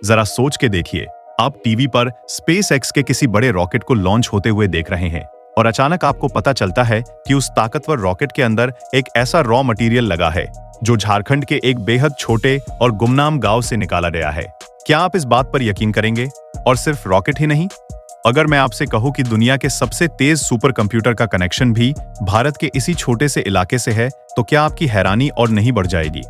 जरा सोच के देखिए, आप टीवी पर स्पेस एक्स के किसी बड़े रॉकेट को लॉन्च होते हुए देख रहे हैं और अचानक आपको पता चलता है कि उस ताकतवर रॉकेट के अंदर एक ऐसा रॉ मटेरियल लगा है जो झारखंड के एक बेहद छोटे और गुमनाम गांव से निकाला गया है। क्या आप इस बात पर यकीन करेंगे? और सिर्फ रॉकेट ही नहीं, अगर मैं आपसे कहूं कि दुनिया के सबसे तेज सुपर कंप्यूटर का कनेक्शन भी भारत के इसी छोटे से इलाके से है, तो क्या आपकी हैरानी और नहीं बढ़ जाएगी?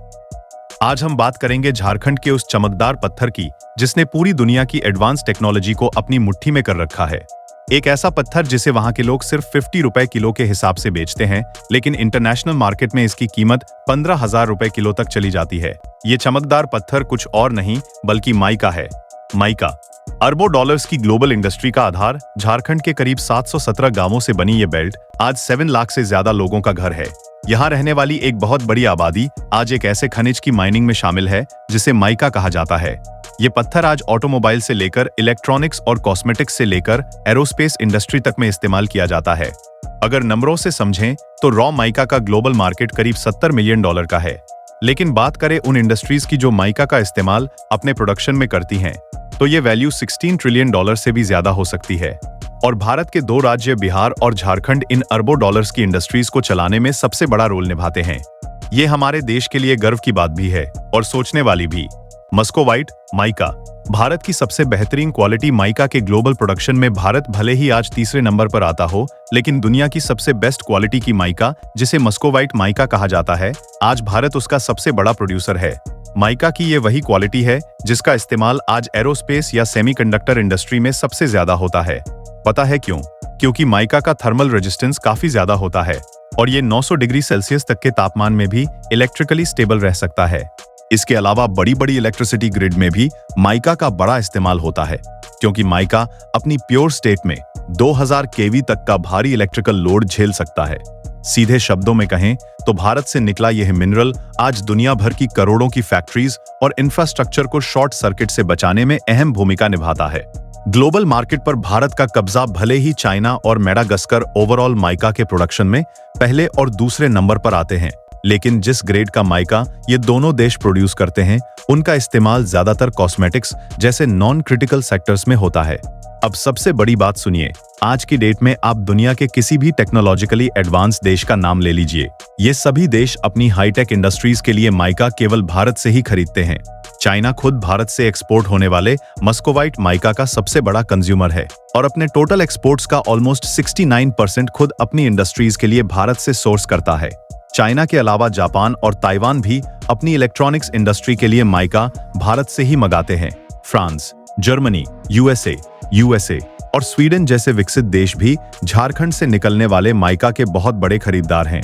आज हम बात करेंगे झारखंड के उस चमकदार पत्थर की जिसने पूरी दुनिया की एडवांस टेक्नोलॉजी को अपनी मुट्ठी में कर रखा है। एक ऐसा पत्थर जिसे वहां के लोग सिर्फ 50 रुपए किलो के हिसाब से बेचते हैं, लेकिन इंटरनेशनल मार्केट में इसकी कीमत 15,000 रुपए किलो तक चली जाती है। ये चमकदार पत्थर कुछ और नहीं बल्कि माइका है। माइका अरबों डॉलर्स की ग्लोबल इंडस्ट्री का आधार। झारखंड के करीब 717 गांवों से बनी ये बेल्ट आज 7 लाख से ज्यादा लोगों का घर है। यहाँ रहने वाली एक बहुत बड़ी आबादी आज एक ऐसे खनिज की माइनिंग में शामिल है जिसे माइका कहा जाता है। ये पत्थर आज ऑटोमोबाइल से लेकर इलेक्ट्रॉनिक्स और कॉस्मेटिक्स से लेकर एरोस्पेस इंडस्ट्री तक में इस्तेमाल किया जाता है। अगर नंबरों से समझें तो रॉ माइका का ग्लोबल मार्केट करीब $70 मिलियन का है। लेकिन बात करें उन इंडस्ट्रीज की जो माइका का इस्तेमाल अपने प्रोडक्शन में करती हैं, तो ये वैल्यू $16 ट्रिलियन से भी ज्यादा हो सकती है। और भारत के 2 राज्य बिहार और झारखंड इन अरबों डॉलर्स की इंडस्ट्रीज को चलाने में सबसे बड़ा रोल निभाते हैं। ये हमारे देश के लिए गर्व की बात भी है और सोचने वाली भी। मस्कोवाइट माइका भारत की सबसे बेहतरीन क्वालिटी माइका के ग्लोबल प्रोडक्शन में भारत भले ही आज तीसरे नंबर पर आता हो, लेकिन दुनिया की सबसे बेस्ट क्वालिटी की माइका जिसे मस्कोवाइट माइका कहा जाता है, आज भारत उसका सबसे बड़ा प्रोड्यूसर है। माइका की ये वही क्वालिटी है जिसका इस्तेमाल आज एरोस्पेस या सेमीकंडक्टर इंडस्ट्री में सबसे ज्यादा होता है। पता है क्यों? क्योंकि माइका का थर्मल रेजिस्टेंस काफी ज्यादा होता है और ये 900 डिग्री सेल्सियस तक के तापमान में भी इलेक्ट्रिकली स्टेबल रह सकता है। इसके अलावा बड़ी बड़ी इलेक्ट्रिसिटी ग्रिड में भी माइका का बड़ा इस्तेमाल होता है, क्योंकि माइका अपनी प्योर स्टेट में 2000 केवी तक का भारी इलेक्ट्रिकल लोड झेल सकता है। सीधे शब्दों में कहें तो भारत से निकला यह मिनरल आज दुनिया भर की करोड़ों की फैक्ट्रीज और इंफ्रास्ट्रक्चर को शॉर्ट सर्किट से बचाने में अहम भूमिका निभाता है। ग्लोबल मार्केट पर भारत का कब्जा भले ही चाइना और मेडागास्कर ओवरऑल माइका के प्रोडक्शन में पहले और दूसरे नंबर पर आते हैं, लेकिन जिस ग्रेड का माइका ये दोनों देश प्रोड्यूस करते हैं, उनका इस्तेमाल ज्यादातर कॉस्मेटिक्स जैसे नॉन क्रिटिकल सेक्टर्स में होता है। अब सबसे बड़ी बात सुनिए, आज की डेट में आप दुनिया के किसी भी टेक्नोलॉजिकली एडवांस देश का नाम ले लीजिए, ये सभी देश अपनी हाईटेक इंडस्ट्रीज के लिए माइका केवल भारत से ही खरीदते हैं। चाइना खुद भारत से एक्सपोर्ट होने वाले मस्कोवाइट माइका का सबसे बड़ा कंज्यूमर है और अपने टोटल एक्सपोर्ट्स का ऑलमोस्ट 69% खुद अपनी इंडस्ट्रीज के लिए भारत से सोर्स करता है। चाइना के अलावा जापान और ताइवान भी अपनी इलेक्ट्रॉनिक्स इंडस्ट्री के लिए माइका भारत से ही मंगाते हैं। फ्रांस, जर्मनी, यूएसए और स्वीडन जैसे विकसित देश भी झारखंड से निकलने वाले माइका के बहुत बड़े खरीदार हैं।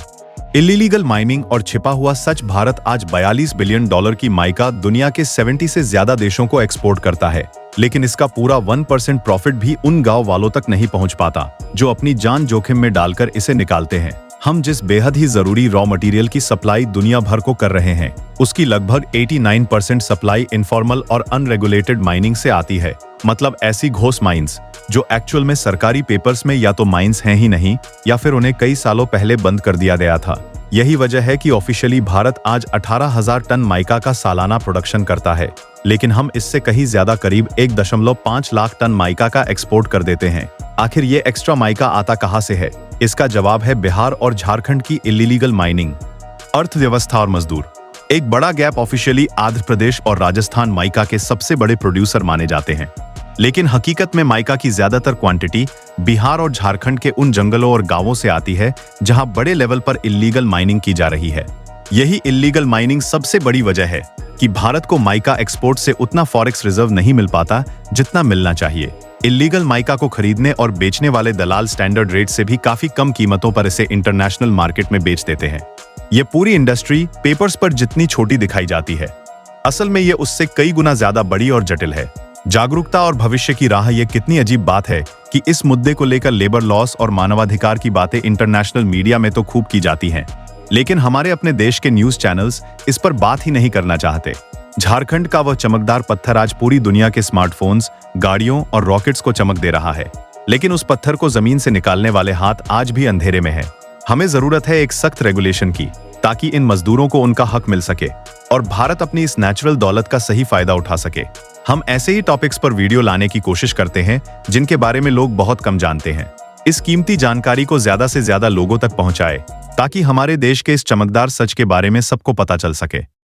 इलीगल माइनिंग और छिपा हुआ सच, भारत आज $42 बिलियन की माइका दुनिया के 70 से ज्यादा देशों को एक्सपोर्ट करता है, लेकिन इसका पूरा 1% प्रॉफिट भी उन गांव वालों तक नहीं पहुंच पाता जो अपनी जान जोखिम में डालकर इसे निकालते हैं। हम जिस बेहद ही जरूरी रॉ मटेरियल की सप्लाई दुनिया भर को कर रहे हैं, उसकी लगभग 89% सप्लाई इनफॉर्मल और अनरेगुलेटेड माइनिंग से आती है। मतलब ऐसी घोष माइंस जो एक्चुअल में सरकारी पेपर्स में या तो माइंस हैं ही नहीं, या फिर उन्हें कई सालों पहले बंद कर दिया गया था। यही वजह है कि ऑफिशियली भारत आज 18,000 टन माइका का सालाना प्रोडक्शन करता है, लेकिन हम इससे कहीं ज्यादा करीब 1.5 लाख टन माइका का एक्सपोर्ट कर देते हैं। आखिर ये एक्स्ट्रा माइका आता कहां से है? इसका जवाब है बिहार और झारखंड की इलीगल माइनिंग। अर्थव्यवस्था और मजदूर, एक बड़ा गैप। ऑफिशियली आंध्र प्रदेश और राजस्थान माइका के सबसे बड़े प्रोड्यूसर माने जाते हैं, लेकिन हकीकत में माइका की ज्यादातर क्वांटिटी बिहार और झारखंड के उन जंगलों और गांवों से आती है जहां बड़े लेवल पर इलीगल माइनिंग की जा रही है। यही इलीगल माइनिंग सबसे बड़ी वजह है कि भारत को माइका एक्सपोर्ट से उतना फॉरेक्स रिजर्व नहीं मिल पाता जितना मिलना चाहिए। इलीगल माइका को खरीदने और बेचने वाले दलाल स्टैंडर्ड रेट से भी काफी कम कीमतों पर इसे इंटरनेशनल मार्केट में बेच देते हैं। ये पूरी इंडस्ट्री पेपर्स पर जितनी छोटी दिखाई जाती है, असल में ये उससे कई गुना ज्यादा बड़ी और जटिल है। जागरूकता और भविष्य की राह, ये कितनी अजीब बात है कि इस मुद्दे को लेकर लेबर लॉस और मानवाधिकार की बातें इंटरनेशनल मीडिया में तो खूब की जाती हैं, लेकिन हमारे अपने देश के न्यूज चैनल्स इस पर बात ही नहीं करना चाहते। झारखंड का वह चमकदार पत्थर आज पूरी दुनिया के स्मार्टफोन्स, गाड़ियों और रॉकेट्स को चमक दे रहा है, लेकिन उस पत्थर को जमीन से निकालने वाले हाथ आज भी अंधेरे में है। हमें जरूरत है एक सख्त रेगुलेशन की, ताकि इन मजदूरों को उनका हक मिल सके और भारत अपनी इस नेचुरल दौलत का सही फायदा उठा सके। हम ऐसे ही टॉपिक्स पर वीडियो लाने की कोशिश करते हैं जिनके बारे में लोग बहुत कम जानते हैं। इस कीमती जानकारी को ज्यादा से ज्यादा लोगों तक पहुंचाए ताकि हमारे देश के इस चमकदार सच के बारे में सबको पता चल सके।